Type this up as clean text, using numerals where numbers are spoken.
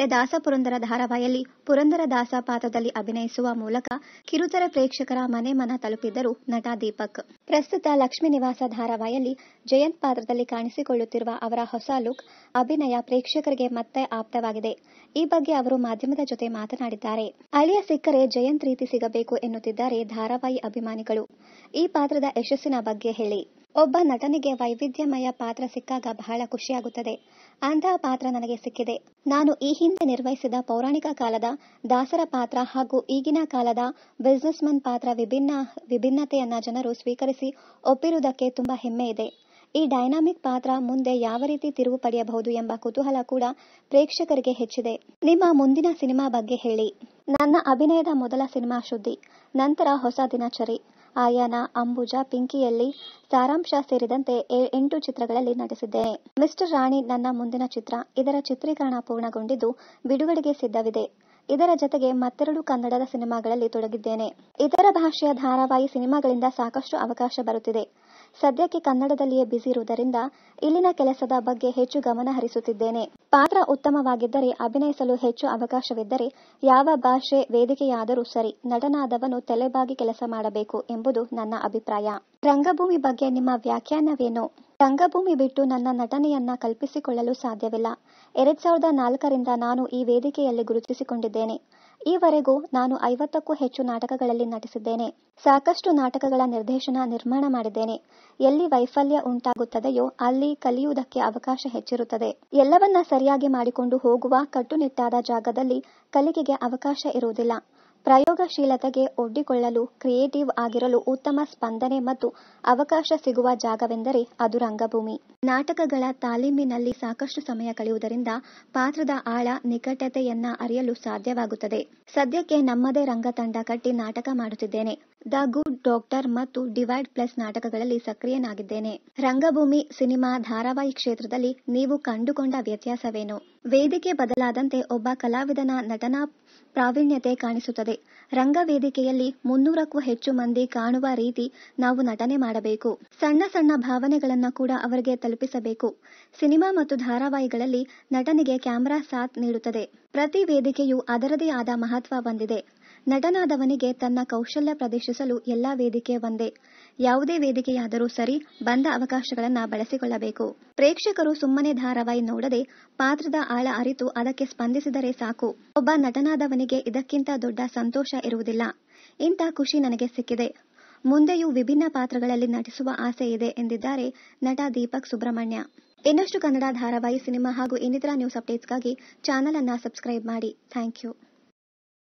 ಸ್ನೇಹಿತರೆ, ದಾಸಪುರಂದರ ಧಾರಾವಾಹಿಯಲ್ಲಿ ಪುರಂದರದಾಸ ಪಾತ್ರದಲ್ಲಿ ಅಭಿನಯಿಸುವ ಮೂಲಕ ಕಿರುತೆರೆ ಪ್ರೇಕ್ಷಕರ ಮನೆ ಮನ ತಲುಪಿದ್ದರು ನಟ ದೀಪಕ್. ಪ್ರಸ್ತುತ ಲಕ್ಷ್ಮೀ ನಿವಾಸ ಧಾರಾವಾಹಿಯಲ್ಲಿ ಜಯಂತ್ ಪಾತ್ರದಲ್ಲಿ ಕಾಣಿಸಿಕೊಳ್ಳುತ್ತಿರುವ ಅವರ ಹೊಸ ಲುಕ್, ಅಭಿನಯ ಪ್ರೇಕ್ಷಕರಿಗೆ ಮತ್ತೆ ಆಪ್ತವಾಗಿದೆ. ಈ ಬಗ್ಗೆ ಅವರು ಮಾಧ್ಯಮದ ಜೊತೆ ಮಾತನಾಡಿದ್ದಾರೆ. ಅಳಿಯ ಸಿಕ್ಕರೆ ಜಯಂತ್ ರೀತಿ ಸಿಗಬೇಕು ಎನ್ನುತ್ತಿದ್ದಾರೆ ಧಾರಾವಾಹಿ ಅಭಿಮಾನಿಗಳು. ಈ ಪಾತ್ರದ ಯಶಸ್ಸಿನ ಬಗ್ಗೆ ಹೇಳಿ. ಒಬ್ಬ ನಟನಿಗೆ ವೈವಿಧ್ಯಮಯ ಪಾತ್ರ ಸಿಕ್ಕಾಗ ಬಹಳ ಖುಷಿಯಾಗುತ್ತದೆ. ಅಂತಹ ಪಾತ್ರ ನನಗೆ ಸಿಕ್ಕಿದೆ. ನಾನು ಈ ಹಿಂದೆ ನಿರ್ವಹಿಸಿದ ಪೌರಾಣಿಕ ಕಾಲದ ದಾಸರ ಪಾತ್ರ ಹಾಗೂ ಈಗಿನ ಕಾಲದ ಬಿಸಿನೆಸ್ ಮನ್ ಪಾತ್ರ ವಿಭಿನ್ನತೆಯನ್ನ ಜನರು ಸ್ವೀಕರಿಸಿ ಒಪ್ಪಿರುವುದಕ್ಕೆ ತುಂಬಾ ಹೆಮ್ಮೆ ಇದೆ. ಈ ಡೈನಾಮಿಕ್ ಪಾತ್ರ ಮುಂದೆ ಯಾವ ರೀತಿ ತಿರುವು ಪಡೆಯಬಹುದು ಎಂಬ ಕುತೂಹಲ ಕೂಡ ಪ್ರೇಕ್ಷಕರಿಗೆ ಹೆಚ್ಚಿದೆ. ನಿಮ್ಮ ಮುಂದಿನ ಸಿನಿಮಾ ಬಗ್ಗೆ ಹೇಳಿ. ನನ್ನ ಅಭಿನಯದ ಮೊದಲ ಸಿನಿಮಾ ಶುದ್ಧಿ, ನಂತರ ಹೊಸ ದಿನಚರಿ, ಆಯಾನ, ಅಂಬುಜಾ, ಪಿಂಕಿಯಲ್ಲಿ ಸಾರಾಂಶ ಸೇರಿದಂತೆ 8 ಚಿತ್ರಗಳಲ್ಲಿ ನಟಿಸಿದ್ದೇನೆ. ಮಿಸ್ಟರ್ ರಾಣಿ ನನ್ನ ಮುಂದಿನ ಚಿತ್ರ. ಇದರ ಚಿತ್ರೀಕರಣ ಪೂರ್ಣಗೊಂಡಿದ್ದು ಬಿಡುಗಡೆಗೆ ಸಿದ್ಧವಿದೆ. ಇದರ ಜತೆಗೆ ಮತ್ತೆರಡು ಕನ್ನಡದ ಸಿನಿಮಾಗಳಲ್ಲಿ ತೊಡಗಿದ್ದೇನೆ. ಇತರ ಭಾಷೆಯ ಧಾರಾವಾಹಿ ಸಿನಿಮಾಗಳಿಂದ ಸಾಕಷ್ಟು ಅವಕಾಶ ಬರುತ್ತಿದೆ. ಸದ್ಯಕ್ಕೆ ಕನ್ನಡದಲ್ಲಿಯೇ ಬ್ಯುಸಿ ಇರುವುದರಿಂದ ಇಲ್ಲಿನ ಕೆಲಸದ ಬಗ್ಗೆ ಹೆಚ್ಚು ಗಮನ ಹರಿಸುತ್ತಿದ್ದೇನೆ. ಪಾತ್ರ ಉತ್ತಮವಾಗಿದ್ದರೆ, ಅಭಿನಯಿಸಲು ಹೆಚ್ಚು ಅವಕಾಶವಿದ್ದರೆ ಯಾವ ಭಾಷೆ ವೇದಿಕೆಯಾದರೂ ಸರಿ, ನಟನಾದವನು ತಲೆಬಾಗಿ ಕೆಲಸ ಮಾಡಬೇಕು ಎಂಬುದು ನನ್ನ ಅಭಿಪ್ರಾಯ. ರಂಗಭೂಮಿ ಬಗ್ಗೆ ನಿಮ್ಮ ವ್ಯಾಖ್ಯಾನವೇನು? ರಂಗಭೂಮಿ ಬಿಟ್ಟು ನನ್ನ ನಟನೆಯನ್ನ ಕಲ್ಪಿಸಿಕೊಳ್ಳಲು ಸಾಧ್ಯವಿಲ್ಲ. 2004ರಿಂದ ನಾನು ಈ ವೇದಿಕೆಯಲ್ಲಿ ಗುರುತಿಸಿಕೊಂಡಿದ್ದೇನೆ. ಈವರೆಗೂ ನಾನು 50ಕ್ಕೂ ಹೆಚ್ಚು ನಾಟಕಗಳಲ್ಲಿ ನಟಿಸಿದ್ದೇನೆ. ಸಾಕಷ್ಟು ನಾಟಕಗಳ ನಿರ್ದೇಶನ, ನಿರ್ಮಾಣ ಮಾಡಿದ್ದೇನೆ. ಎಲ್ಲಿ ವೈಫಲ್ಯ ಉಂಟಾಗುತ್ತದೆಯೋ ಅಲ್ಲಿ ಕಲಿಯುವುದಕ್ಕೆ ಅವಕಾಶ ಹೆಚ್ಚಿರುತ್ತದೆ. ಎಲ್ಲವನ್ನ ಸರಿಯಾಗಿ ಮಾಡಿಕೊಂಡು ಹೋಗುವ ಕಟ್ಟುನಿಟ್ಟಾದ ಜಾಗದಲ್ಲಿ ಕಲಿಕೆಗೆ ಅವಕಾಶ ಇರುವುದಿಲ್ಲ. ಪ್ರಯೋಗಶೀಲತೆಗೆ ಒಡ್ಡಿಕೊಳ್ಳಲು, ಕ್ರಿಯೇಟಿವ್ ಆಗಿರಲು ಉತ್ತಮ ಸ್ಪಂದನೆ ಮತ್ತು ಅವಕಾಶ ಸಿಗುವ ಜಾಗವೆಂದರೆ ಅದು ರಂಗಭೂಮಿ. ನಾಟಕಗಳ ತಾಲೀಮಿನಲ್ಲಿ ಸಾಕಷ್ಟು ಸಮಯ ಕಳೆಯುವುದರಿಂದ ಪಾತ್ರದ ಆಳ, ನಿಕಟತೆಯನ್ನ ಅರಿಯಲು ಸಾಧ್ಯವಾಗುತ್ತದೆ. ಸದ್ಯಕ್ಕೆ ನಮ್ಮದೇ ರಂಗತಂಡ ಕಟ್ಟಿ ನಾಟಕ ಮಾಡುತ್ತಿದ್ದೇನೆ. ದ ಗುಡ್ ಡಾಕ್ಟರ್ ಮತ್ತು ಡಿವೈಡ್ ಪ್ಲಸ್ ನಾಟಕಗಳಲ್ಲಿ ಸಕ್ರಿಯನಾಗಿದ್ದೇನೆ. ರಂಗಭೂಮಿ, ಸಿನಿಮಾ, ಧಾರಾವಾಹಿ ಕ್ಷೇತ್ರದಲ್ಲಿ ನೀವು ಕಂಡುಕೊಂಡ ವ್ಯತ್ಯಾಸವೇನು? ವೇದಿಕೆ ಬದಲಾದಂತೆ ಒಬ್ಬ ಕಲಾವಿದನ ನಟನಾ ಪ್ರಾವೀಣ್ಯತೆ ಕಾಣಿಸುತ್ತದೆ. ರಂಗವೇದಿಕೆಯಲ್ಲಿ 300ಕ್ಕೂ ಹೆಚ್ಚು ಮಂದಿ ಕಾಣುವ ರೀತಿ ನಾವು ನಟನೆ ಮಾಡಬೇಕು. ಸಣ್ಣ ಸಣ್ಣ ಭಾವನೆಗಳನ್ನ ಕೂಡ ಅವರಿಗೆ ತಲುಪಿಸಬೇಕು. ಸಿನಿಮಾ ಮತ್ತು ಧಾರಾವಾಹಿಗಳಲ್ಲಿ ನಟನಿಗೆ ಕ್ಯಾಮೆರಾ ಸಾಥ್ ನೀಡುತ್ತದೆ. ಪ್ರತಿ ವೇದಿಕೆಯೂ ಅದರದೇ ಆದ ಮಹತ್ವ ಹೊಂದಿದೆ. ನಟನಾದವನಿಗೆ ತನ್ನ ಕೌಶಲ್ಯ ಪ್ರದರ್ಶಿಸಲು ಎಲ್ಲಾ ವೇದಿಕೆ ಒಂದೇ. ಯಾವುದೇ ವೇದಿಕೆಯಾದರೂ ಸರಿ, ಬಂದ ಅವಕಾಶಗಳನ್ನ ಬಳಸಿಕೊಳ್ಳಬೇಕು. ಪ್ರೇಕ್ಷಕರು ಸುಮ್ಮನೆ ಧಾರಾವಾಹಿ ನೋಡದೆ ಪಾತ್ರದ ಆಳ ಅರಿತು ಅದಕ್ಕೆ ಸ್ಪಂದಿಸಿದರೆ ಸಾಕು. ಒಬ್ಬ ನಟನಾದವನಿಗೆ ಇದಕ್ಕಿಂತ ದೊಡ್ಡ ಸಂತೋಷ ಇರುವುದಿಲ್ಲ. ಇಂಥ ಖುಷಿ ನನಗೆ ಸಿಕ್ಕಿದೆ. ಮುಂದೆಯೂ ವಿಭಿನ್ನ ಪಾತ್ರಗಳಲ್ಲಿ ನಟಿಸುವ ಆಸೆ ಇದೆ ಎಂದಿದ್ದಾರೆ ನಟ ದೀಪಕ್ ಸುಬ್ರಹ್ಮಣ್ಯ. ಇನ್ನಷ್ಟು ಕನ್ನಡ ಧಾರಾವಾಹಿ, ಸಿನಿಮಾ ಹಾಗೂ ಇನ್ನಿತರ ನ್ಯೂಸ್ ಅಪ್ಡೇಟ್ಸ್ಗಾಗಿ ಚಾನೆಲ್ ಅನ್ನ ಸಬ್ಸ್ಕ್ರೈಬ್ ಮಾಡಿ. Thank you.